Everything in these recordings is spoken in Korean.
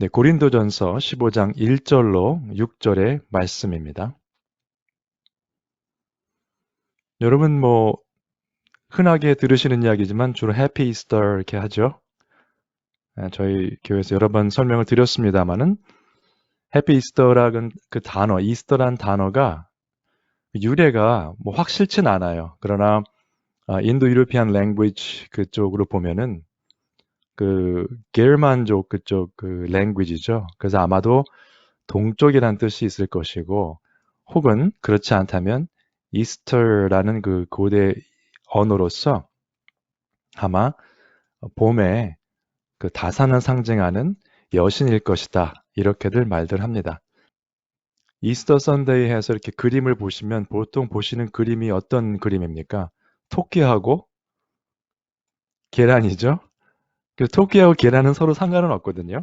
네, 고린도전서 15장 1절로 6절의 말씀입니다. 여러분 흔하게 들으시는 이야기지만 주로 해피 이스터 이렇게 하죠. 저희 교회에서 여러 번 설명을 드렸습니다마는 해피 이스터라는 그 단어, 이스터란 단어가 유래가 확실치 않아요. 그러나 인도 유로피안 랭귀지 그쪽으로 보면은 그 게르만족 그쪽 그 랭귀지죠. 그래서 아마도 동쪽이란 뜻이 있을 것이고, 혹은 그렇지 않다면 이스터라는 그 고대 언어로서 아마 봄에 그 다산을 상징하는 여신일 것이다. 이렇게들 말들 합니다. 이스터 선데이 해서 이렇게 그림을 보시면 보통 보시는 그림이 어떤 그림입니까? 토끼하고 계란이죠. 그 토끼하고 계란은 서로 상관은 없거든요.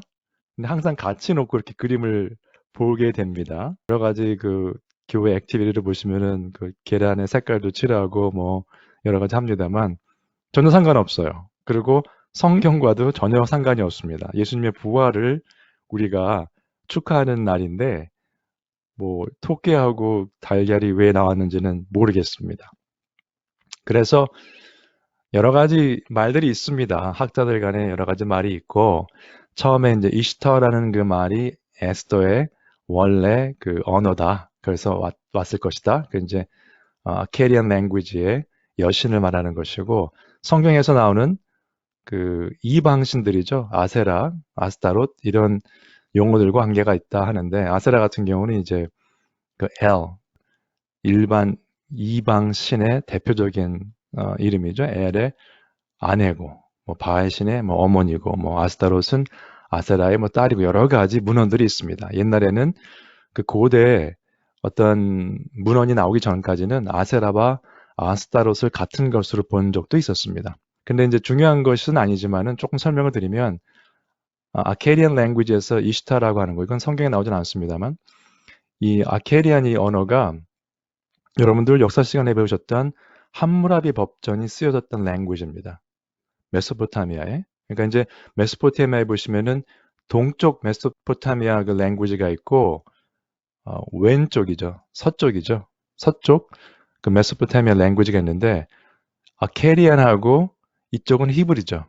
근데 항상 같이 놓고 이렇게 그림을 보게 됩니다. 여러 가지 그 교회 액티비티를 보시면은 그 계란의 색깔도 칠하고 여러 가지 합니다만 전혀 상관없어요. 그리고 성경과도 전혀 상관이 없습니다. 예수님의 부활을 우리가 축하하는 날인데 토끼하고 달걀이 왜 나왔는지는 모르겠습니다. 그래서 여러 가지 말들이 있습니다. 학자들 간에 여러 가지 말이 있고, 처음에 이제 이스터라는 그 말이 에스더의 원래 그 언어다. 그래서 왔을 것이다. 그 이제 아케리안 랭귀지의 여신을 말하는 것이고, 성경에서 나오는 그 이방신들이죠. 아세라, 아스타롯 이런 용어들과 관계가 있다 하는데, 아세라 같은 경우는 이제 그 일반 이방신의 대표적인 이름이죠. 엘의 아내고, 바알 신의 어머니고, 아스타롯은 아세라의 딸이고 여러 가지 문헌들이 있습니다. 옛날에는 그 고대 어떤 문헌이 나오기 전까지는 아세라와 아스타롯을 같은 것으로 본 적도 있었습니다. 근데 이제 중요한 것은 아니지만은 조금 설명을 드리면 아케리안 랭귀지에서 이슈타라고 하는 거, 이건 성경에 나오진 않습니다만 이 아케리안이 언어가 여러분들 역사 시간에 배우셨던 함무라비 법전이 쓰여졌던 랭귀지입니다. 메소포타미아에. 그러니까 이제 메소포타미아에 보시면은 동쪽 메소포타미아 그 랭귀지가 있고 왼쪽이죠. 서쪽이죠. 서쪽 그 메소포타미아 랭귀지가 있는데 아케리안하고 이쪽은 히브리죠.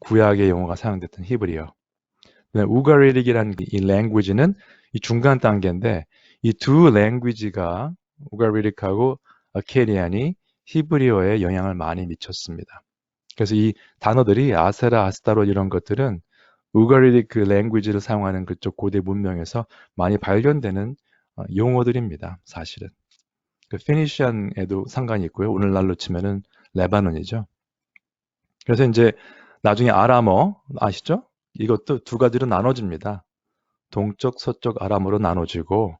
구약의 용어가 사용됐던 히브리어. 우가리릭이라는 이 랭귀지는 이 중간 단계인데 이 두 랭귀지가 우가리릭하고 아케리안이 히브리어에 영향을 많이 미쳤습니다. 그래서 이 단어들이 아세라, 아스타롯 이런 것들은 우가리릭 그 랭귀지를 사용하는 그쪽 고대 문명에서 많이 발견되는 용어들입니다. 사실은. 그 피니시안에도 상관이 있고요. 오늘날로 치면은 레바논이죠. 그래서 이제 나중에 아람어 아시죠? 이것도 두 가지로 나눠집니다. 동쪽, 서쪽 아람어로 나눠지고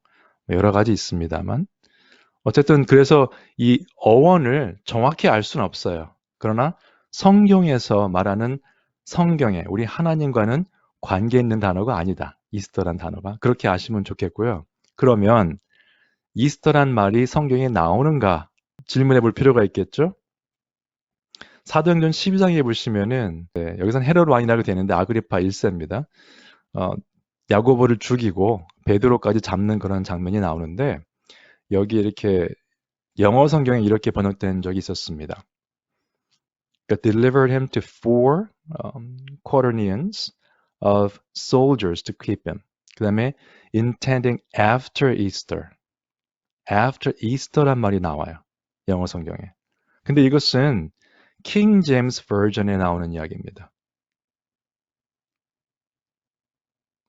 여러 가지 있습니다만 어쨌든 그래서 이 어원을 정확히 알 수는 없어요. 그러나 성경에서 말하는 성경에 우리 하나님과는 관계 있는 단어가 아니다. 이스터란 단어가. 그렇게 아시면 좋겠고요. 그러면 이스터란 말이 성경에 나오는가 질문해 볼 필요가 있겠죠? 사도행전 12장에 보시면은 여기선 헤롯 왕이라고 되는데 아그리파 1세입니다. 야고보를 죽이고 베드로까지 잡는 그런 장면이 나오는데 여기 이렇게 영어 성경에 이렇게 번역된 적이 있었습니다. 그러니까 delivered him to four quaternions of soldiers to keep him. 그 다음에 intending after Easter. after Easter란 말이 나와요. 영어 성경에. 근데 이것은 킹 제임스 버전에 나오는 이야기입니다.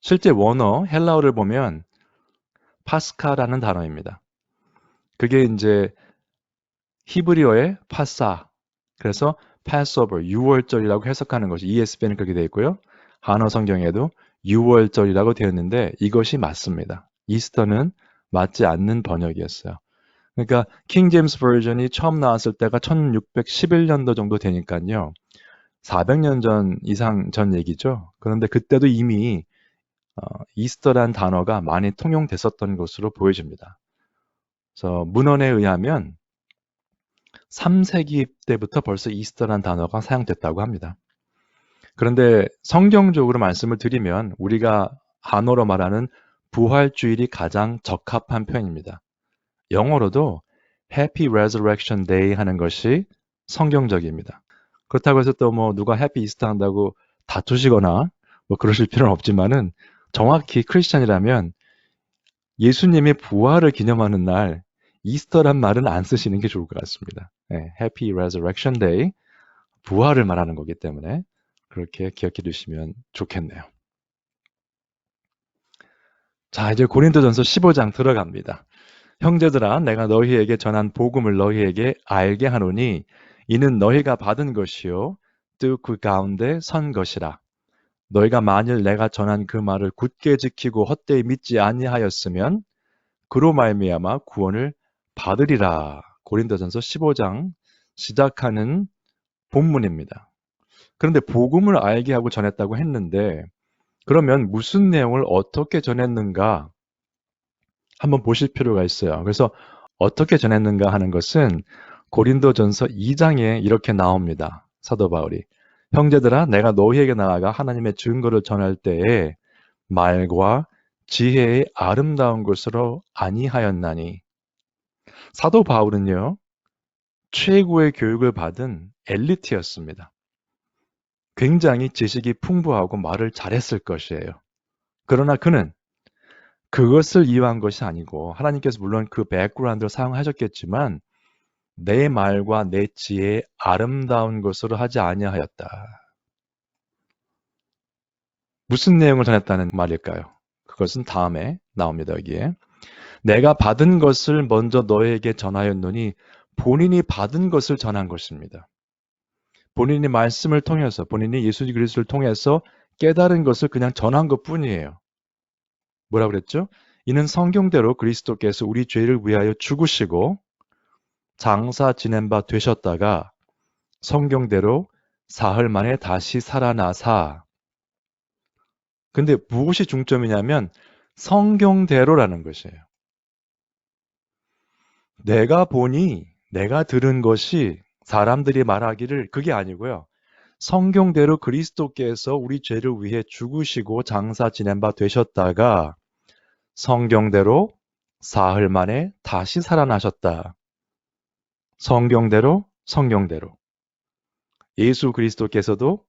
실제 원어 헬라어를 보면 파스카라는 단어입니다. 그게 이제 히브리어의 파사. 그래서 Passover, 유월절이라고 해석하는 것이 ESV는 그렇게 되어 있고요. 한어 성경에도 유월절이라고 되었는데 이것이 맞습니다. 이스터는 맞지 않는 번역이었어요. 그러니까 킹 제임스 버전이 처음 나왔을 때가 1611년도 정도 되니까요. 400년 전 이상 전 얘기죠. 그런데 그때도 이미 이스터란 단어가 많이 통용됐었던 것으로 보여집니다. 그래서 문헌에 의하면 3세기 때부터 벌써 이스터란 단어가 사용됐다고 합니다. 그런데 성경적으로 말씀을 드리면 우리가 한어로 말하는 부활주일이 가장 적합한 표현입니다. 영어로도 Happy Resurrection Day 하는 것이 성경적입니다. 그렇다고 해서 또 뭐 누가 해피 이스터 한다고 다투시거나 뭐 그러실 필요는 없지만은 정확히 크리스찬이라면 예수님의 부활을 기념하는 날 이스터란 말은 안 쓰시는 게 좋을 것 같습니다. 네, Happy Resurrection Day, 부활을 말하는 거기 때문에 그렇게 기억해 두시면 좋겠네요. 자, 이제 고린도전서 15장 들어갑니다. 형제들아, 내가 너희에게 전한 복음을 너희에게 알게 하노니 이는 너희가 받은 것이요 또 그 가운데 선 것이라. 너희가 만일 내가 전한 그 말을 굳게 지키고 헛되이 믿지 아니하였으면 그로 말미암아 구원을 받으리라. 고린도전서 15장 시작하는 본문입니다. 그런데 복음을 알게 하고 전했다고 했는데 그러면 무슨 내용을 어떻게 전했는가 한번 보실 필요가 있어요. 그래서 어떻게 전했는가 하는 것은 고린도전서 2장에 이렇게 나옵니다. 사도 바울이 형제들아 내가 너희에게 나아가 하나님의 증거를 전할 때에 말과 지혜의 아름다운 것으로 아니하였나니. 사도 바울은요 최고의 교육을 받은 엘리트였습니다. 굉장히 지식이 풍부하고 말을 잘했을 것이에요. 그러나 그는 그것을 이유한 것이 아니고 하나님께서 물론 그 백그라운드를 사용하셨겠지만 내 말과 내 지혜의 아름다운 것으로 하지 아니하였다. 무슨 내용을 전했다는 말일까요? 그것은 다음에 나옵니다. 여기에. 내가 받은 것을 먼저 너에게 전하였노니 본인이 받은 것을 전한 것입니다. 본인이 말씀을 통해서 본인이 예수 그리스도를 통해서 깨달은 것을 그냥 전한 것뿐이에요. 뭐라 그랬죠? 이는 성경대로 그리스도께서 우리 죄를 위하여 죽으시고 장사 지낸 바 되셨다가 성경대로 사흘 만에 다시 살아나사. 근데 무엇이 중점이냐면 성경대로라는 것이에요. 내가 보니 내가 들은 것이 사람들이 말하기를 그게 아니고요. 성경대로 그리스도께서 우리 죄를 위해 죽으시고 장사 지낸 바 되셨다가 성경대로 사흘 만에 다시 살아나셨다. 성경대로. 예수 그리스도께서도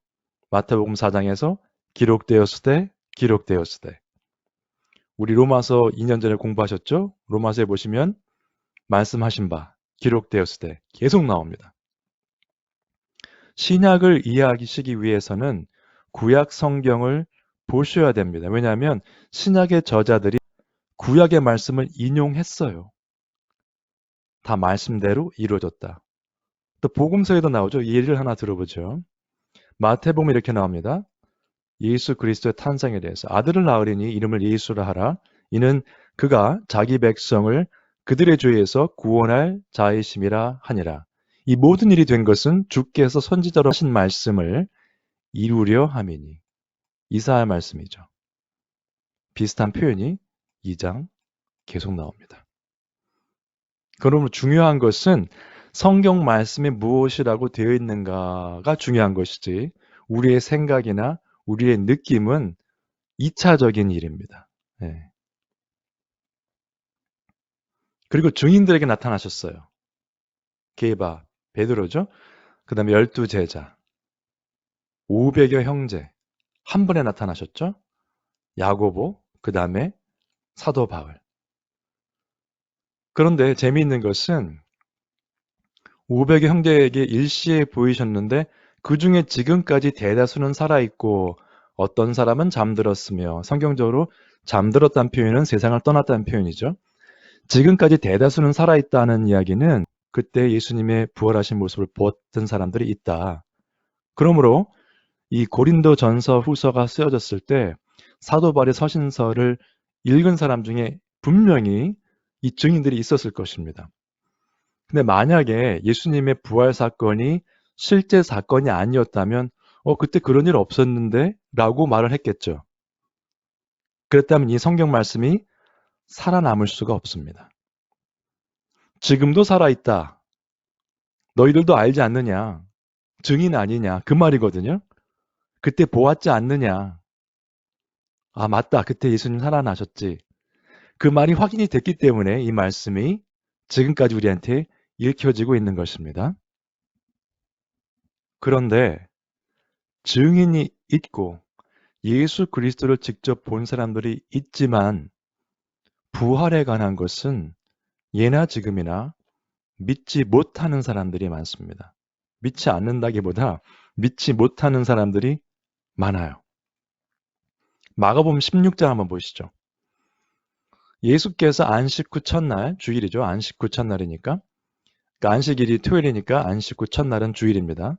마태복음 4장에서 기록되었을 때. 우리 로마서 2년 전에 공부하셨죠? 로마서에 보시면 말씀하신 바 기록되었을 때 계속 나옵니다. 신약을 이해하시기 위해서는 구약 성경을 보셔야 됩니다. 왜냐하면 신약의 저자들이 구약의 말씀을 인용했어요. 다 말씀대로 이루어졌다. 또 복음서에도 나오죠. 예를 하나 들어보죠. 마태복음 이렇게 나옵니다. 예수 그리스도의 탄생에 대해서 아들을 낳으리니 이름을 예수라 하라. 이는 그가 자기 백성을 그들의 죄에서 구원할 자이심이라 하니라. 이 모든 일이 된 것은 주께서 선지자로 하신 말씀을 이루려 함이니. 이사야 말씀이죠. 비슷한 표현이 2장 계속 나옵니다. 그러므로 중요한 것은 성경 말씀이 무엇이라고 되어 있는가가 중요한 것이지 우리의 생각이나 우리의 느낌은 2차적인 일입니다. 네. 그리고 증인들에게 나타나셨어요. 게바, 베드로죠. 그 다음에 12제자, 500여 형제 한 번에 나타나셨죠. 야고보, 그 다음에 사도 바울. 그런데 재미있는 것은 500여 형제에게 일시에 보이셨는데 그 중에 지금까지 대다수는 살아있고 어떤 사람은 잠들었으며 성경적으로 잠들었다는 표현은 세상을 떠났다는 표현이죠. 지금까지 대다수는 살아있다는 이야기는 그때 예수님의 부활하신 모습을 보았던 사람들이 있다. 그러므로 이 고린도 전서 후서가 쓰여졌을 때 사도 바울의 서신서를 읽은 사람 중에 분명히 이 증인들이 있었을 것입니다. 근데 만약에 예수님의 부활 사건이 실제 사건이 아니었다면 그때 그런 일 없었는데 라고 말을 했겠죠. 그랬다면 이 성경 말씀이 살아남을 수가 없습니다. 지금도 살아있다. 너희들도 알지 않느냐. 증인 아니냐. 그 말이거든요. 그때 보았지 않느냐. 아, 맞다. 그때 예수님 살아나셨지. 그 말이 확인이 됐기 때문에 이 말씀이 지금까지 우리한테 읽혀지고 있는 것입니다. 그런데 증인이 있고 예수 그리스도를 직접 본 사람들이 있지만 부활에 관한 것은 예나 지금이나 믿지 못하는 사람들이 많습니다. 믿지 않는다기보다 믿지 못하는 사람들이 많아요. 마가복음 16장 한번 보시죠. 예수께서 안식 후 첫날, 주일이죠. 안식 후 첫날이니까. 그러니까 안식일이 토요일이니까 안식 후 첫날은 주일입니다.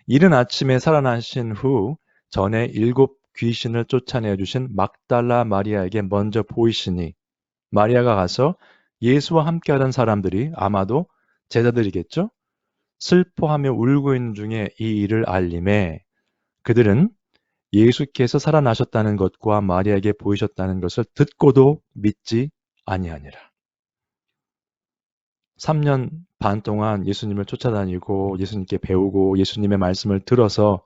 이른 아침에 살아나신 후 전에 7 귀신을 쫓아내어 주신 막달라 마리아에게 먼저 보이시니 마리아가 가서 예수와 함께하던 사람들이 아마도 제자들이겠죠? 슬퍼하며 울고 있는 중에 이 일을 알림해 그들은 예수께서 살아나셨다는 것과 마리아에게 보이셨다는 것을 듣고도 믿지 아니하니라. 3년 반 동안 예수님을 쫓아다니고 예수님께 배우고 예수님의 말씀을 들어서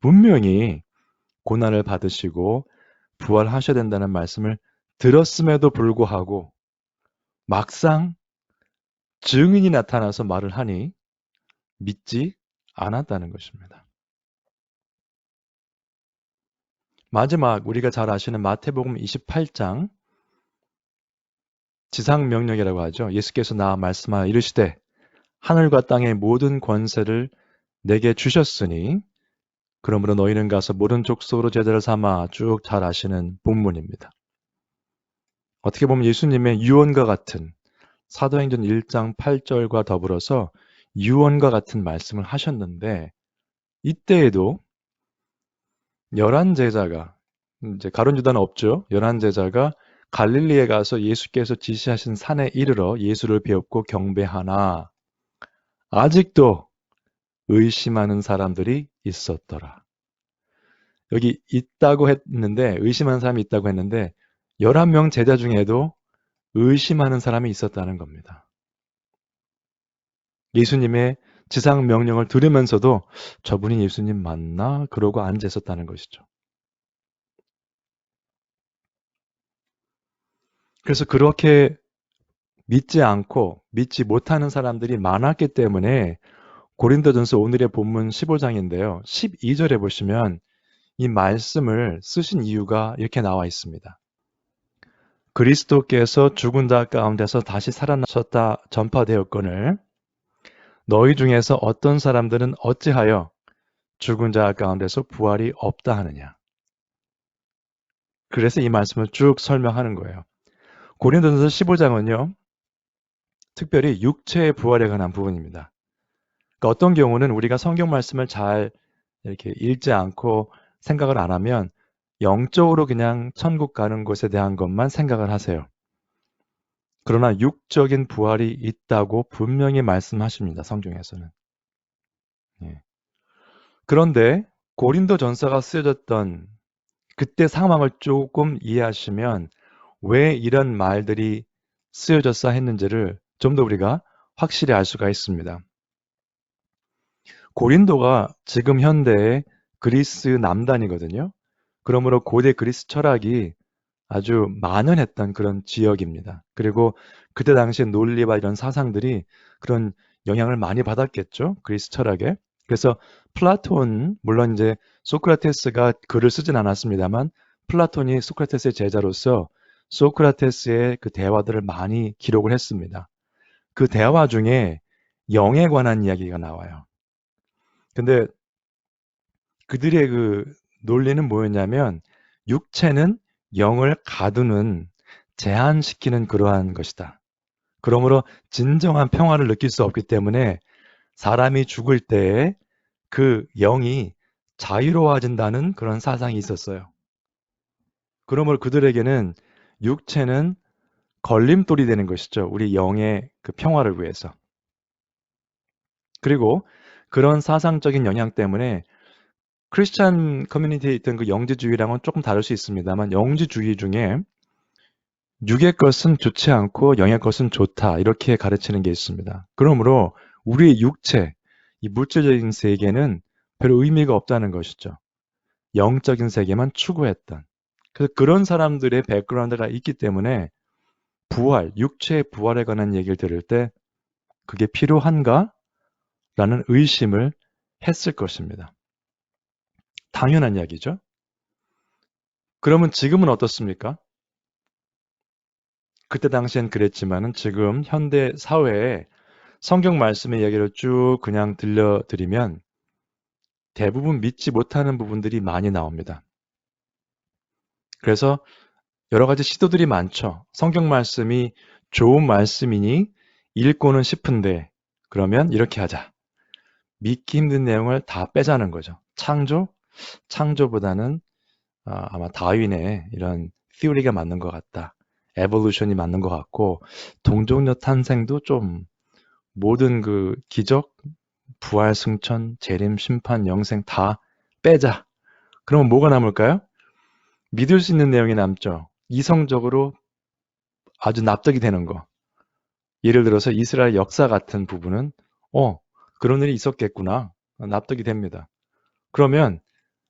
분명히 고난을 받으시고 부활하셔야 된다는 말씀을 들었음에도 불구하고 막상 증인이 나타나서 말을 하니 믿지 않았다는 것입니다. 마지막 우리가 잘 아시는 마태복음 28장 지상명령이라고 하죠. 예수께서 나와 말씀하여 이르시되 하늘과 땅의 모든 권세를 내게 주셨으니 그러므로 너희는 가서 모든 족속으로 제자를 삼아 쭉 잘 아시는 본문입니다. 어떻게 보면 예수님의 유언과 같은 사도행전 1장 8절과 더불어서 유언과 같은 말씀을 하셨는데 이때에도 11제자가 이제 가룟 유다는 없죠. 11제자가 갈릴리에 가서 예수께서 지시하신 산에 이르러 예수를 배웁고 경배하나 아직도 의심하는 사람들이 있었더라. 여기 있다고 했는데 의심하는 사람이 있다고 했는데 11명 제자 중에도 의심하는 사람이 있었다는 겁니다. 예수님의 지상 명령을 들으면서도 저분이 예수님 맞나? 그러고 앉아 있었다는 것이죠. 그래서 그렇게 믿지 않고 믿지 못하는 사람들이 많았기 때문에 고린도전서 오늘의 본문 15장인데요. 12절에 보시면 이 말씀을 쓰신 이유가 이렇게 나와 있습니다. 그리스도께서 죽은 자 가운데서 다시 살아나셨다 전파되었거늘 너희 중에서 어떤 사람들은 어찌하여 죽은 자 가운데서 부활이 없다 하느냐. 그래서 이 말씀을 쭉 설명하는 거예요. 고린도전서 15장은요. 특별히 육체의 부활에 관한 부분입니다. 그러니까 어떤 경우는 우리가 성경 말씀을 잘 이렇게 읽지 않고 생각을 안 하면 영적으로 그냥 천국 가는 것에 대한 것만 생각을 하세요. 그러나 육적인 부활이 있다고 분명히 말씀하십니다. 성경에서는. 예. 그런데 고린도 전서가 쓰여졌던 그때 상황을 조금 이해하시면 왜 이런 말들이 쓰여졌어 했는지를 좀 더 우리가 확실히 알 수가 있습니다. 고린도가 지금 현대의 그리스 남단이거든요. 그러므로 고대 그리스 철학이 아주 만연했던 그런 지역입니다. 그리고 그때 당시의 논리와 이런 사상들이 그런 영향을 많이 받았겠죠. 그리스 철학에. 그래서 플라톤, 물론 이제 소크라테스가 글을 쓰진 않았습니다만 플라톤이 소크라테스의 제자로서 소크라테스의 그 대화들을 많이 기록을 했습니다. 그 대화 중에 영에 관한 이야기가 나와요. 근데 그들의 그 논리는 뭐였냐면 육체는 영을 가두는 제한시키는 그러한 것이다. 그러므로 진정한 평화를 느낄 수 없기 때문에 사람이 죽을 때에 그 영이 자유로워진다는 그런 사상이 있었어요. 그러므로 그들에게는 육체는 걸림돌이 되는 것이죠. 우리 영의 그 평화를 위해서. 그리고 그런 사상적인 영향 때문에 크리스찬 커뮤니티에 있던 그 영지주의랑은 조금 다를 수 있습니다만 영지주의 중에 육의 것은 좋지 않고 영의 것은 좋다 이렇게 가르치는 게 있습니다. 그러므로 우리의 육체, 이 물질적인 세계는 별 의미가 없다는 것이죠. 영적인 세계만 추구했던 그래서 그런 사람들의 백그라운드가 있기 때문에 부활, 육체의 부활에 관한 얘기를 들을 때 그게 필요한가? 라는 의심을 했을 것입니다. 당연한 이야기죠. 그러면 지금은 어떻습니까? 그때 당시엔 그랬지만은 지금 현대 사회에 성경 말씀의 이야기를 쭉 그냥 들려드리면 대부분 믿지 못하는 부분들이 많이 나옵니다. 그래서 여러 가지 시도들이 많죠. 성경 말씀이 좋은 말씀이니 읽고는 싶은데 그러면 이렇게 하자. 믿기 힘든 내용을 다 빼자는 거죠. 창조보다는 아마 다윈의 이런 theory가 맞는 것 같다. 에볼루션이 맞는 것 같고 동족녀 탄생도 좀 모든 그 기적, 부활, 승천, 재림, 심판, 영생 다 빼자. 그러면 뭐가 남을까요? 믿을 수 있는 내용이 남죠. 이성적으로 아주 납득이 되는 거. 예를 들어서 이스라엘 역사 같은 부분은 그런 일이 있었겠구나. 납득이 됩니다. 그러면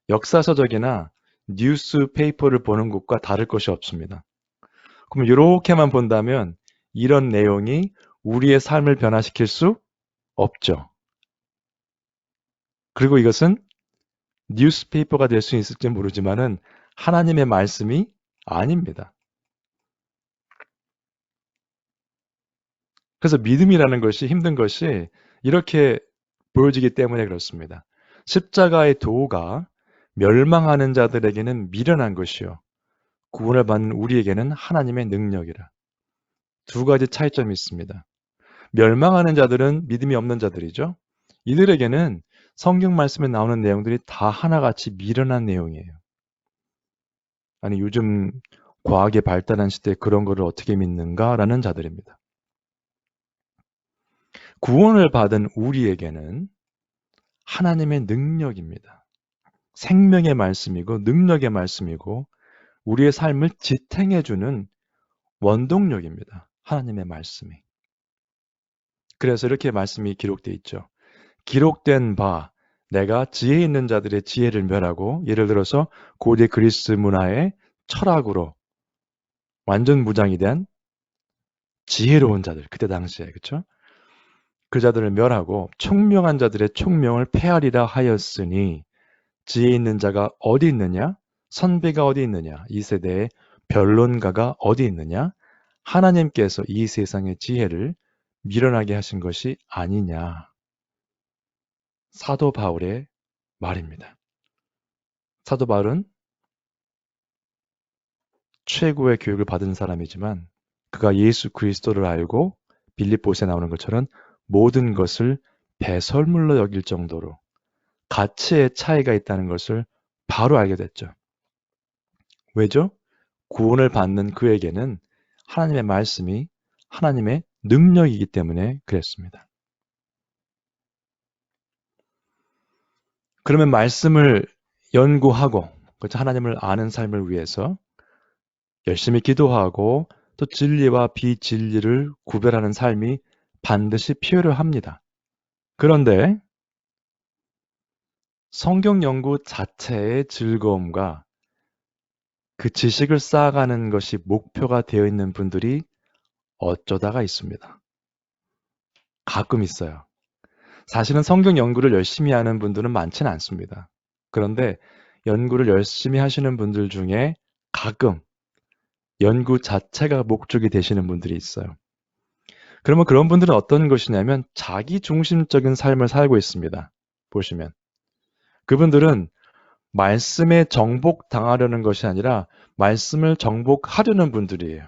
역사서적이나 뉴스페이퍼를 보는 것과 다를 것이 없습니다. 그럼 이렇게만 본다면 이런 내용이 우리의 삶을 변화시킬 수 없죠. 그리고 이것은 뉴스페이퍼가 될 수 있을지 모르지만은 하나님의 말씀이 아닙니다. 그래서 믿음이라는 것이 힘든 것이 이렇게 보여지기 때문에 그렇습니다. 십자가의 도가 멸망하는 자들에게는 미련한 것이요. 구원을 받는 우리에게는 하나님의 능력이라. 두 가지 차이점이 있습니다. 멸망하는 자들은 믿음이 없는 자들이죠. 이들에게는 성경 말씀에 나오는 내용들이 다 하나같이 미련한 내용이에요. 아니 요즘 과학이 발달한 시대에 그런 거를 어떻게 믿는가라는 자들입니다. 구원을 받은 우리에게는 하나님의 능력입니다. 생명의 말씀이고 능력의 말씀이고 우리의 삶을 지탱해주는 원동력입니다. 하나님의 말씀이. 그래서 이렇게 말씀이 기록되어 있죠. 기록된 바 내가 지혜 있는 자들의 지혜를 멸하고 예를 들어서 고대 그리스 문화의 철학으로 완전 무장이 된 지혜로운 자들 그때 당시에 그렇죠? 그 자들을 멸하고 총명한 자들의 총명을 폐하리라 하였으니 지혜 있는 자가 어디 있느냐? 선비가 어디 있느냐? 이 세대의 변론가가 어디 있느냐? 하나님께서 이 세상의 지혜를 밀어나게 하신 것이 아니냐. 사도 바울의 말입니다. 사도 바울은 최고의 교육을 받은 사람이지만 그가 예수 그리스도를 알고 빌립보서에 나오는 것처럼 모든 것을 배설물로 여길 정도로 가치의 차이가 있다는 것을 바로 알게 됐죠. 왜죠? 구원을 받는 그에게는 하나님의 말씀이 하나님의 능력이기 때문에 그랬습니다. 그러면 말씀을 연구하고 그렇죠? 하나님을 아는 삶을 위해서 열심히 기도하고 또 진리와 비진리를 구별하는 삶이 반드시 필요합니다. 그런데 성경 연구 자체의 즐거움과 그 지식을 쌓아가는 것이 목표가 되어 있는 분들이 어쩌다가 있습니다. 가끔 있어요. 사실은 성경 연구를 열심히 하는 분들은 많지는 않습니다. 그런데 연구를 열심히 하시는 분들 중에 가끔 연구 자체가 목적이 되시는 분들이 있어요. 그러면 그런 분들은 어떤 것이냐면 자기 중심적인 삶을 살고 있습니다. 보시면. 그분들은 말씀에 정복당하려는 것이 아니라 말씀을 정복하려는 분들이에요.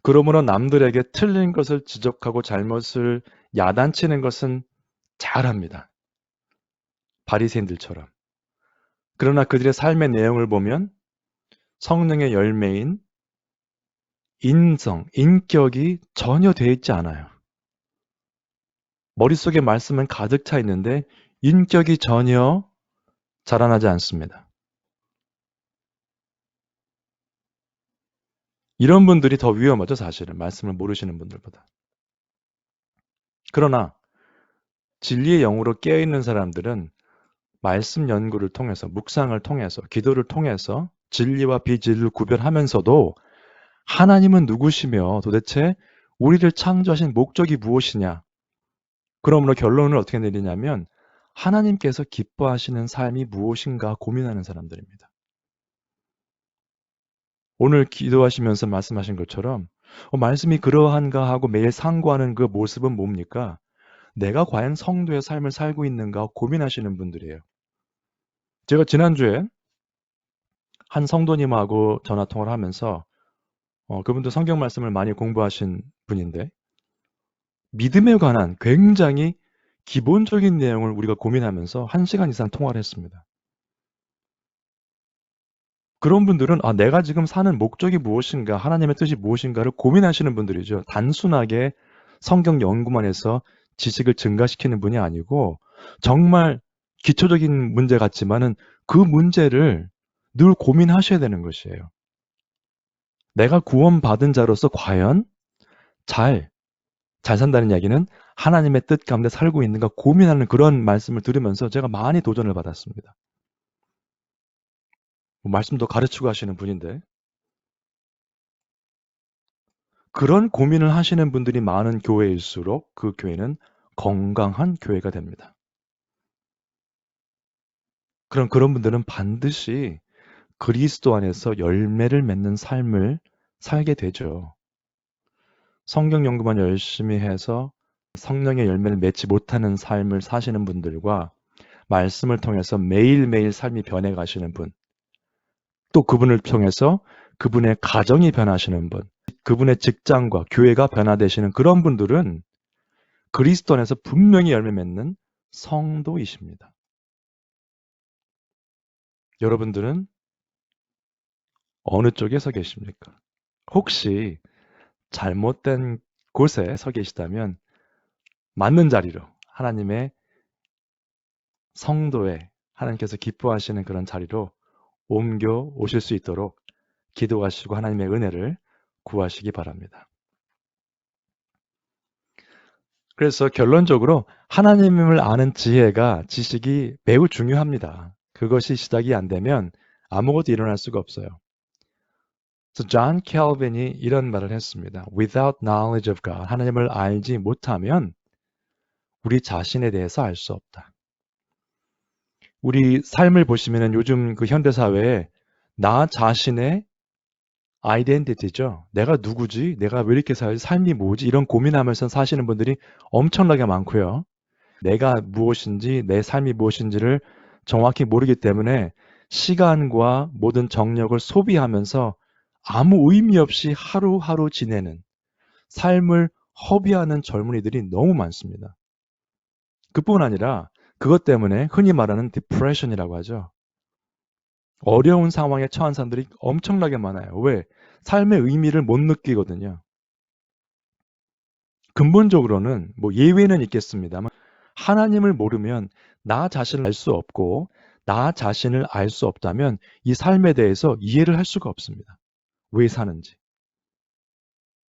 그러므로 남들에게 틀린 것을 지적하고 잘못을 야단치는 것은 잘합니다. 바리새인들처럼. 그러나 그들의 삶의 내용을 보면 성령의 열매인 인격이 전혀 되어 있지 않아요. 머릿속에 말씀은 가득 차 있는데 인격이 전혀 자라나지 않습니다. 이런 분들이 더 위험하죠, 사실은. 말씀을 모르시는 분들보다. 그러나 진리의 영으로 깨어있는 사람들은 말씀 연구를 통해서, 묵상을 통해서, 기도를 통해서 진리와 비진리를 구별하면서도 하나님은 누구시며 도대체 우리를 창조하신 목적이 무엇이냐? 그러므로 결론을 어떻게 내리냐면 하나님께서 기뻐하시는 삶이 무엇인가 고민하는 사람들입니다. 오늘 기도하시면서 말씀하신 것처럼 말씀이 그러한가 하고 매일 상고하는 그 모습은 뭡니까? 내가 과연 성도의 삶을 살고 있는가 고민하시는 분들이에요. 제가 지난주에 한 성도님하고 전화통화를 하면서 그분도 성경 말씀을 많이 공부하신 분인데 믿음에 관한 굉장히 기본적인 내용을 우리가 고민하면서 1시간 이상 통화를 했습니다. 그런 분들은 내가 지금 사는 목적이 무엇인가, 하나님의 뜻이 무엇인가를 고민하시는 분들이죠. 단순하게 성경 연구만 해서 지식을 증가시키는 분이 아니고 정말 기초적인 문제 같지만은 그 문제를 늘 고민하셔야 되는 것이에요. 내가 구원받은 자로서 과연 잘 산다는 이야기는 하나님의 뜻 가운데 살고 있는가 고민하는 그런 말씀을 들으면서 제가 많이 도전을 받았습니다. 말씀도 가르치고 하시는 분인데 그런 고민을 하시는 분들이 많은 교회일수록 그 교회는 건강한 교회가 됩니다. 그런 분들은 반드시 그리스도 안에서 열매를 맺는 삶을 살게 되죠. 성경 연구만 열심히 해서 성령의 열매를 맺지 못하는 삶을 사시는 분들과 말씀을 통해서 매일매일 삶이 변해 가시는 분, 또 그분을 통해서 그분의 가정이 변하시는 분, 그분의 직장과 교회가 변화되시는 그런 분들은 그리스도 안에서 분명히 열매 맺는 성도이십니다. 여러분들은 어느 쪽에 서 계십니까? 혹시 잘못된 곳에 서 계시다면 맞는 자리로 하나님의 성도에 하나님께서 기뻐하시는 그런 자리로 옮겨 오실 수 있도록 기도하시고 하나님의 은혜를 구하시기 바랍니다. 그래서 결론적으로 하나님을 아는 지식이 매우 중요합니다. 그것이 시작이 안 되면 아무것도 일어날 수가 없어요. 그래서 존 캘빈이 이런 말을 했습니다. Without knowledge of God, 하나님을 알지 못하면 우리 자신에 대해서 알 수 없다. 우리 삶을 보시면 요즘 그 현대사회에 나 자신의 아이덴티티죠. 내가 누구지? 내가 왜 이렇게 살지? 삶이 뭐지? 이런 고민하면서 사시는 분들이 엄청나게 많고요. 내가 무엇인지, 내 삶이 무엇인지를 정확히 모르기 때문에 시간과 모든 정력을 소비하면서 아무 의미 없이 하루하루 지내는 삶을 허비하는 젊은이들이 너무 많습니다. 그뿐 아니라 그것 때문에 흔히 말하는 디프레션이라고 하죠. 어려운 상황에 처한 사람들이 엄청나게 많아요. 왜? 삶의 의미를 못 느끼거든요. 근본적으로는 예외는 있겠습니다만 하나님을 모르면 나 자신을 알 수 없고 나 자신을 알 수 없다면 이 삶에 대해서 이해를 할 수가 없습니다. 왜 사는지.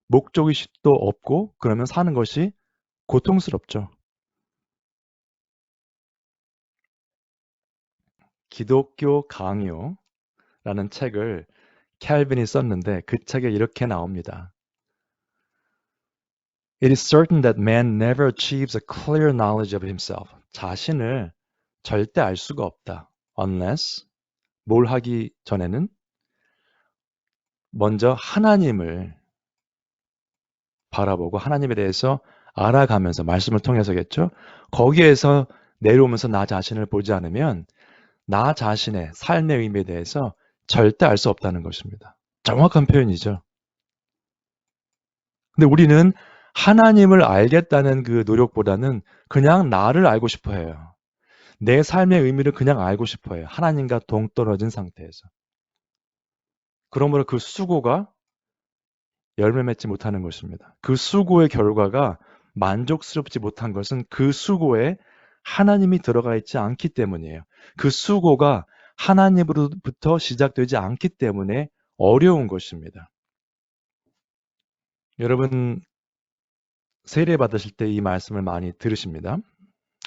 목적의식도 없고 그러면 사는 것이 고통스럽죠. 기독교 강요라는 책을 캘빈이 썼는데 그 책에 이렇게 나옵니다. It is certain that man never achieves a clear knowledge of himself. 자신을 절대 알 수가 없다. Unless 뭘 하기 전에는 먼저 하나님을 바라보고 하나님에 대해서 알아가면서 말씀을 통해서겠죠. 거기에서 내려오면서 나 자신을 보지 않으면 나 자신의 삶의 의미에 대해서 절대 알 수 없다는 것입니다. 정확한 표현이죠. 근데 우리는 하나님을 알겠다는 그 노력보다는 그냥 나를 알고 싶어 해요. 내 삶의 의미를 그냥 알고 싶어 해요. 하나님과 동떨어진 상태에서. 그러므로 그 수고가 열매 맺지 못하는 것입니다. 그 수고의 결과가 만족스럽지 못한 것은 그 수고에 하나님이 들어가 있지 않기 때문이에요. 그 수고가 하나님으로부터 시작되지 않기 때문에 어려운 것입니다. 여러분 세례 받으실 때 이 말씀을 많이 들으십니다.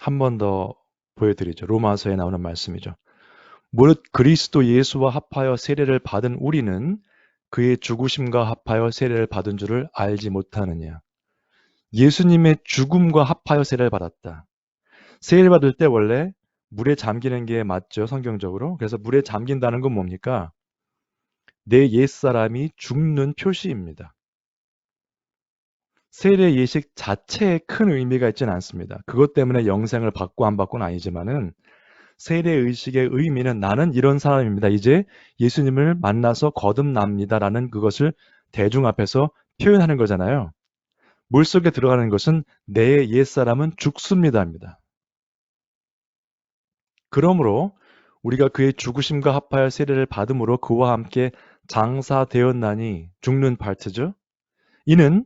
한 번 더 보여드리죠. 로마서에 나오는 말씀이죠. 무릇 그리스도 예수와 합하여 세례를 받은 우리는 그의 죽으심과 합하여 세례를 받은 줄을 알지 못하느냐. 예수님의 죽음과 합하여 세례를 받았다. 세례를 받을 때 원래 물에 잠기는 게 맞죠, 성경적으로. 그래서 물에 잠긴다는 건 뭡니까? 내 옛사람이 죽는 표시입니다. 세례 예식 자체에 큰 의미가 있지는 않습니다. 그것 때문에 영생을 받고 안 받고는 아니지만은 세례 의식의 의미는 나는 이런 사람입니다. 이제 예수님을 만나서 거듭납니다라는 그것을 대중 앞에서 표현하는 거잖아요. 물속에 들어가는 것은 내 옛사람은 죽습니다입니다. 그러므로 우리가 그의 죽으심과 합하여 세례를 받음으로 그와 함께 장사되었나니 죽는 파트죠. 이는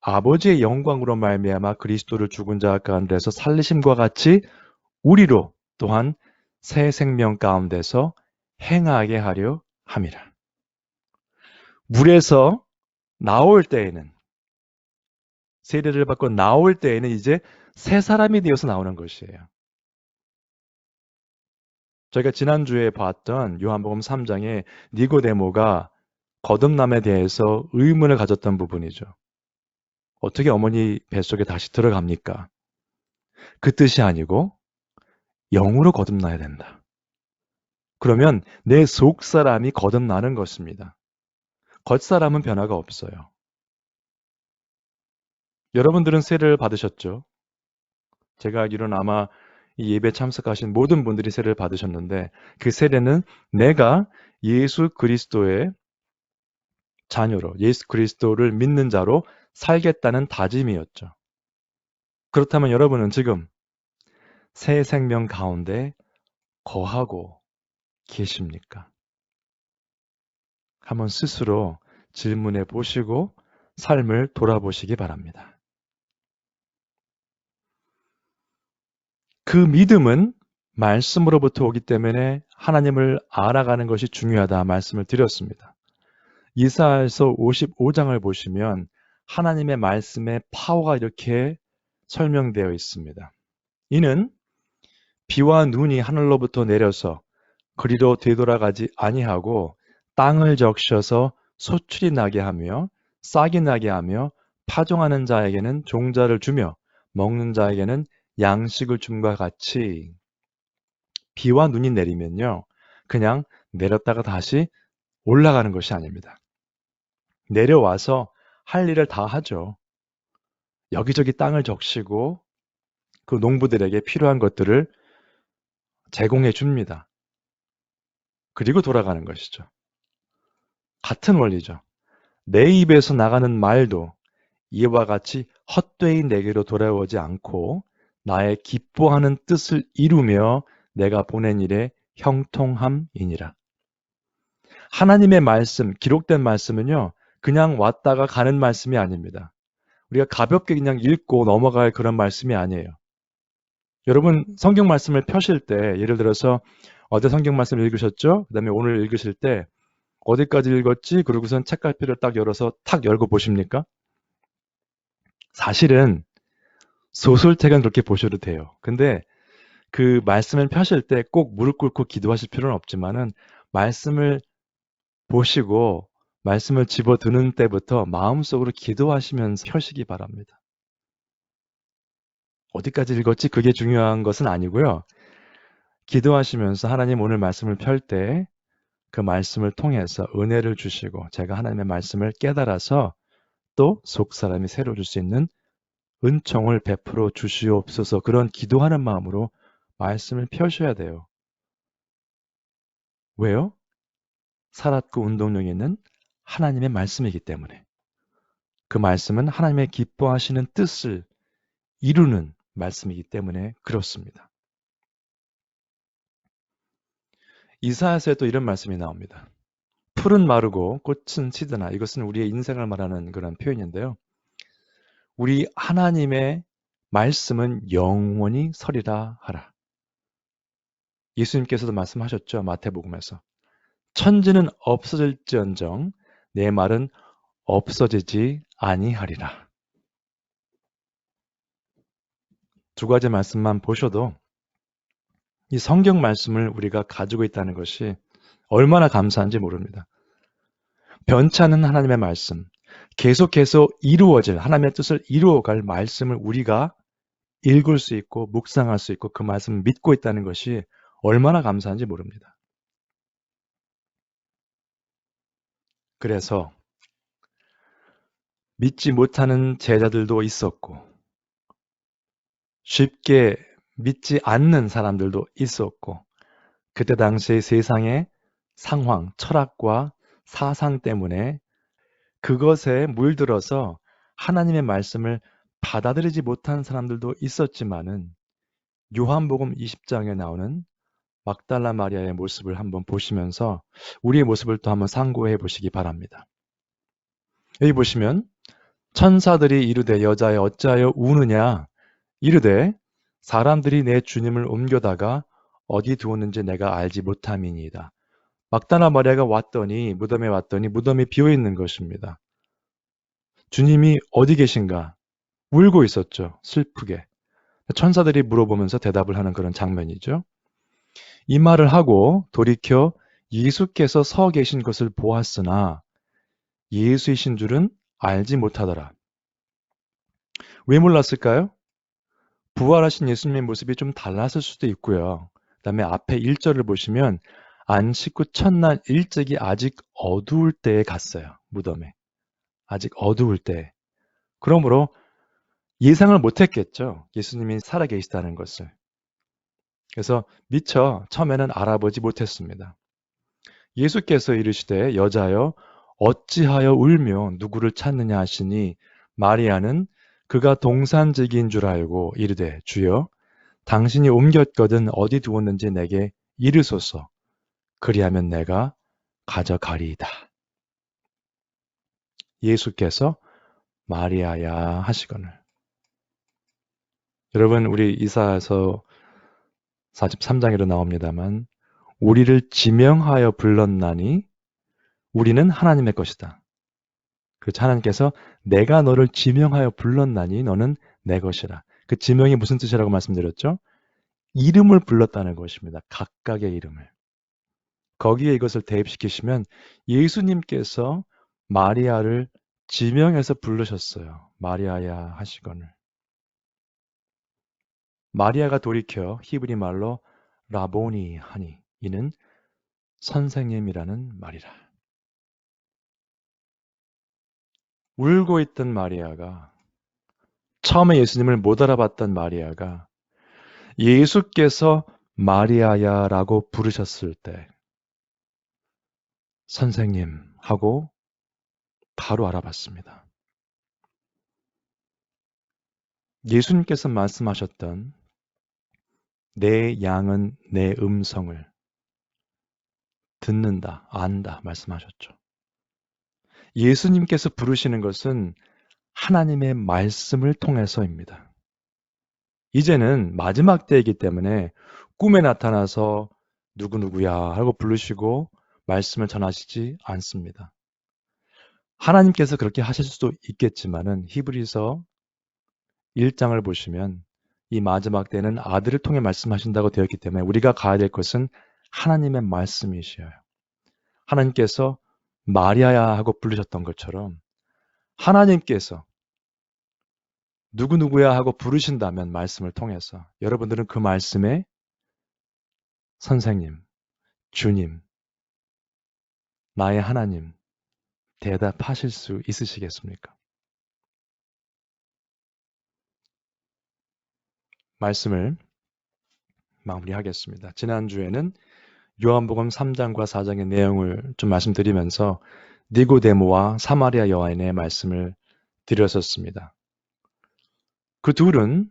아버지의 영광으로 말미암아 그리스도를 죽은 자 가운데서 살리심과 같이 우리로 또한 새 생명 가운데서 행하게 하려 함이라. 물에서 나올 때에는 세례를 받고 나올 때에는 이제 새 사람이 되어서 나오는 것이에요. 저희가 지난주에 봤던 요한복음 3장에 니고데모가 거듭남에 대해서 의문을 가졌던 부분이죠. 어떻게 어머니 뱃속에 다시 들어갑니까? 그 뜻이 아니고 영으로 거듭나야 된다. 그러면 내 속 사람이 거듭나는 것입니다. 겉 사람은 변화가 없어요. 여러분들은 세례를 받으셨죠? 제가 알기로는 아마 이 예배 참석하신 모든 분들이 세례를 받으셨는데 그 세례는 내가 예수 그리스도의 자녀로 예수 그리스도를 믿는 자로 살겠다는 다짐이었죠. 그렇다면 여러분은 지금 새 생명 가운데 거하고 계십니까? 한번 스스로 질문해 보시고 삶을 돌아보시기 바랍니다. 그 믿음은 말씀으로부터 오기 때문에 하나님을 알아가는 것이 중요하다 말씀을 드렸습니다. 이사야서 55장을 보시면 하나님의 말씀의 파워가 이렇게 설명되어 있습니다. 이는 비와 눈이 하늘로부터 내려서 그리로 되돌아가지 아니하고 땅을 적셔서 소출이 나게 하며 싹이 나게 하며 파종하는 자에게는 종자를 주며 먹는 자에게는 양식을 줌과 같이 비와 눈이 내리면요. 그냥 내렸다가 다시 올라가는 것이 아닙니다. 내려와서 할 일을 다 하죠. 여기저기 땅을 적시고 그 농부들에게 필요한 것들을 제공해 줍니다. 그리고 돌아가는 것이죠. 같은 원리죠. 내 입에서 나가는 말도 이와 같이 헛되이 내게로 돌아오지 않고 나의 기뻐하는 뜻을 이루며 내가 보낸 일에 형통함이니라. 하나님의 말씀, 기록된 말씀은요, 그냥 왔다가 가는 말씀이 아닙니다. 우리가 가볍게 그냥 읽고 넘어갈 그런 말씀이 아니에요. 여러분 성경 말씀을 펴실 때 예를 들어서 어제 성경 말씀을 읽으셨죠? 그 다음에 오늘 읽으실 때 어디까지 읽었지? 그러고선 책갈피를 딱 열어서 탁 열고 보십니까? 사실은 소설책은 그렇게 보셔도 돼요. 근데 그 말씀을 펴실 때 꼭 무릎 꿇고 기도하실 필요는 없지만은 말씀을 보시고 말씀을 집어드는 때부터 마음속으로 기도하시면서 펴시기 바랍니다. 어디까지 읽었지? 그게 중요한 것은 아니고요. 기도하시면서 하나님 오늘 말씀을 펼 때 그 말씀을 통해서 은혜를 주시고 제가 하나님의 말씀을 깨달아서 또 속사람이 새로워질 수 있는 은총을 베풀어 주시옵소서 그런 기도하는 마음으로 말씀을 펴셔야 돼요. 왜요? 살았고 운동력이 있는 하나님의 말씀이기 때문에 그 말씀은 하나님의 기뻐하시는 뜻을 이루는 말씀이기 때문에 그렇습니다. 이사야서에 또 이런 말씀이 나옵니다. 풀은 마르고 꽃은 시드나 이것은 우리의 인생을 말하는 그런 표현인데요. 우리 하나님의 말씀은 영원히 서리라 하라. 예수님께서도 말씀하셨죠. 마태복음에서. 천지는 없어질지언정 내 말은 없어지지 아니하리라. 두 가지 말씀만 보셔도 이 성경 말씀을 우리가 가지고 있다는 것이 얼마나 감사한지 모릅니다. 변찮은 하나님의 말씀, 계속해서 이루어질 하나님의 뜻을 이루어갈 말씀을 우리가 읽을 수 있고 묵상할 수 있고 그 말씀을 믿고 있다는 것이 얼마나 감사한지 모릅니다. 그래서 믿지 못하는 제자들도 있었고 쉽게 믿지 않는 사람들도 있었고 그때 당시의 세상의 상황, 철학과 사상 때문에 그것에 물들어서 하나님의 말씀을 받아들이지 못한 사람들도 있었지만은 요한복음 20장에 나오는 막달라 마리아의 모습을 한번 보시면서 우리의 모습을 또 한번 상고해 보시기 바랍니다. 여기 보시면 천사들이 이르되 여자여 어찌하여 우느냐 이르되 사람들이 내 주님을 옮겨다가 어디 두었는지 내가 알지 못함이니이다. 막달라 마리아가 무덤에 왔더니 무덤이 비어 있는 것입니다. 주님이 어디 계신가? 울고 있었죠. 슬프게. 천사들이 물어보면서 대답을 하는 그런 장면이죠. 이 말을 하고 돌이켜 예수께서 서 계신 것을 보았으나 예수이신 줄은 알지 못하더라. 왜 몰랐을까요? 부활하신 예수님의 모습이 좀 달랐을 수도 있고요. 그 다음에 앞에 1절을 보시면 안식 후 첫날 일찍이 아직 어두울 때에 갔어요. 무덤에. 아직 어두울 때. 그러므로 예상을 못했겠죠. 예수님이 살아계시다는 것을. 그래서 미처 처음에는 알아보지 못했습니다. 예수께서 이르시되 여자여 어찌하여 울며 누구를 찾느냐 하시니 마리아는 그가 동산직인 줄 알고 이르되 주여 당신이 옮겼거든 어디 두었는지 내게 이르소서 그리하면 내가 가져가리이다. 예수께서 마리아야 하시거늘. 여러분 우리 이사야서 43장에도 나옵니다만 우리를 지명하여 불렀나니 우리는 하나님의 것이다. 그렇죠. 하나님께서 내가 너를 지명하여 불렀나니 너는 내 것이라. 그 지명이 무슨 뜻이라고 말씀드렸죠? 이름을 불렀다는 것입니다. 각각의 이름을. 거기에 이것을 대입시키시면 예수님께서 마리아를 지명해서 부르셨어요. 마리아야 하시거늘. 마리아가 돌이켜 히브리 말로 라보니 하니 이는 선생님이라는 말이라. 울고 있던 마리아가 처음에 예수님을 못 알아봤던 마리아가 예수께서 마리아야라고 부르셨을 때 선생님 하고 바로 알아봤습니다. 예수님께서 말씀하셨던 내 양은 내 음성을 듣는다, 안다 말씀하셨죠. 예수님께서 부르시는 것은 하나님의 말씀을 통해서입니다. 이제는 마지막 때이기 때문에 꿈에 나타나서 누구누구야 하고 부르시고 말씀을 전하시지 않습니다. 하나님께서 그렇게 하실 수도 있겠지만은 히브리서 1장을 보시면 이 마지막 때는 아들을 통해 말씀하신다고 되어 있기 때문에 우리가 가야 될 것은 하나님의 말씀이시여요. 하나님께서 마리아야 하고 부르셨던 것처럼 하나님께서 누구누구야 하고 부르신다면 말씀을 통해서 여러분들은 그 말씀에 선생님, 주님, 나의 하나님 대답하실 수 있으시겠습니까? 말씀을 마무리하겠습니다. 지난주에는 요한복음 3장과 4장의 내용을 좀 말씀드리면서 니고데모와 사마리아 여인의 말씀을 드렸었습니다. 그 둘은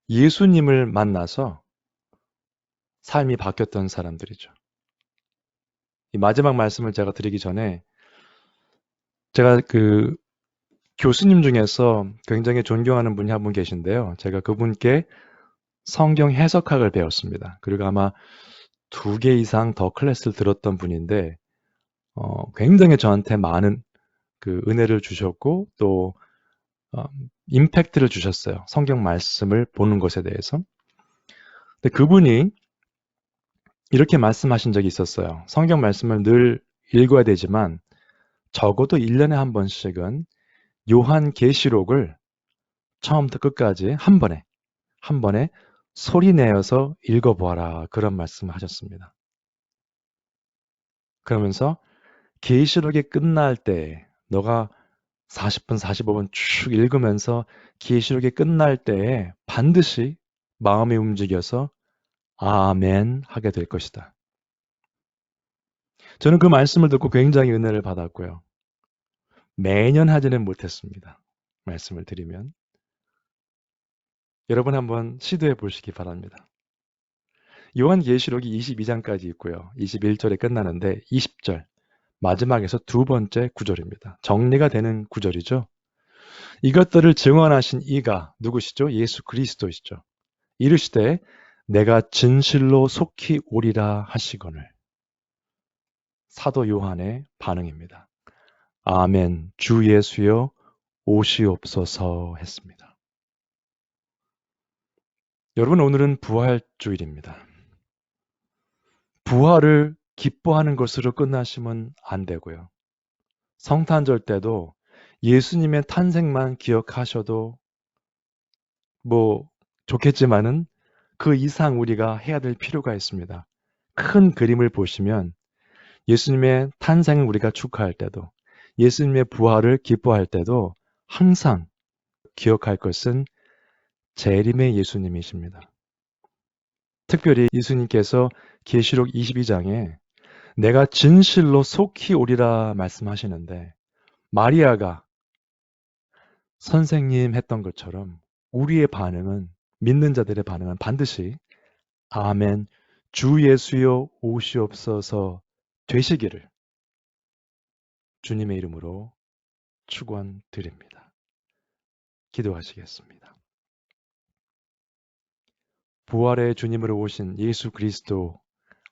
예수님을 만나서 삶이 바뀌었던 사람들이죠. 이 마지막 말씀을 제가 드리기 전에 제가 그 교수님 중에서 굉장히 존경하는 분이 한 분 계신데요. 제가 그분께 성경 해석학을 배웠습니다. 그리고 아마 2개 이상 더 클래스를 들었던 분인데 굉장히 저한테 많은 그 은혜를 주셨고 또 임팩트를 주셨어요. 성경 말씀을 보는 것에 대해서. 근데 그분이 이렇게 말씀하신 적이 있었어요. 성경 말씀을 늘 읽어야 되지만 적어도 1년에 한 번씩은 요한계시록을 처음부터 끝까지 한 번에 소리 내어서 읽어보아라. 그런 말씀을 하셨습니다. 그러면서 계시록이 끝날 때 너가 40분, 45분 쭉 읽으면서 계시록이 끝날 때에 반드시 마음이 움직여서 아멘 하게 될 것이다. 저는 그 말씀을 듣고 굉장히 은혜를 받았고요. 매년 하지는 못했습니다. 말씀을 드리면. 여러분 한번 시도해 보시기 바랍니다. 요한계시록이 22장까지 있고요. 21절에 끝나는데 20절 마지막에서 두 번째 구절입니다. 정리가 되는 구절이죠. 이것들을 증언하신 이가 누구시죠? 예수 그리스도시죠. 이르시되 내가 진실로 속히 오리라 하시거늘. 사도 요한의 반응입니다. 아멘, 주 예수여 오시옵소서 했습니다. 여러분, 오늘은 부활주일입니다. 부활을 기뻐하는 것으로 끝나시면 안 되고요. 성탄절 때도 예수님의 탄생만 기억하셔도 뭐 좋겠지만은 그 이상 우리가 해야 될 필요가 있습니다. 큰 그림을 보시면 예수님의 탄생을 우리가 축하할 때도 예수님의 부활을 기뻐할 때도 항상 기억할 것은 재림의 예수님이십니다. 특별히 예수님께서 계시록 22장에 내가 진실로 속히 오리라 말씀하시는데 마리아가 선생님 했던 것처럼 우리의 반응은 믿는 자들의 반응은 반드시 아멘 주 예수여 오시옵소서 되시기를 주님의 이름으로 축원드립니다. 기도하시겠습니다. 부활의 주님으로 오신 예수 그리스도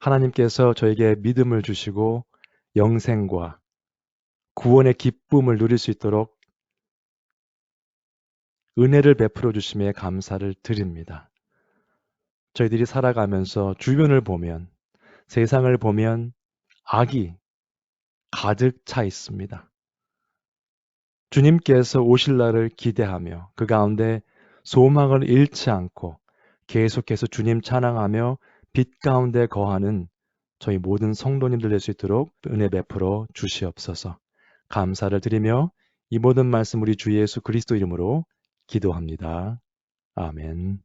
하나님께서 저에게 믿음을 주시고 영생과 구원의 기쁨을 누릴 수 있도록 은혜를 베풀어 주심에 감사를 드립니다. 저희들이 살아가면서 주변을 보면 세상을 보면 악이 가득 차 있습니다. 주님께서 오실 날을 기대하며 그 가운데 소망을 잃지 않고 계속해서 주님 찬양하며 빛 가운데 거하는 저희 모든 성도님들 될 수 있도록 은혜 베풀어 주시옵소서. 감사를 드리며 이 모든 말씀 우리 주 예수 그리스도 이름으로 기도합니다. 아멘.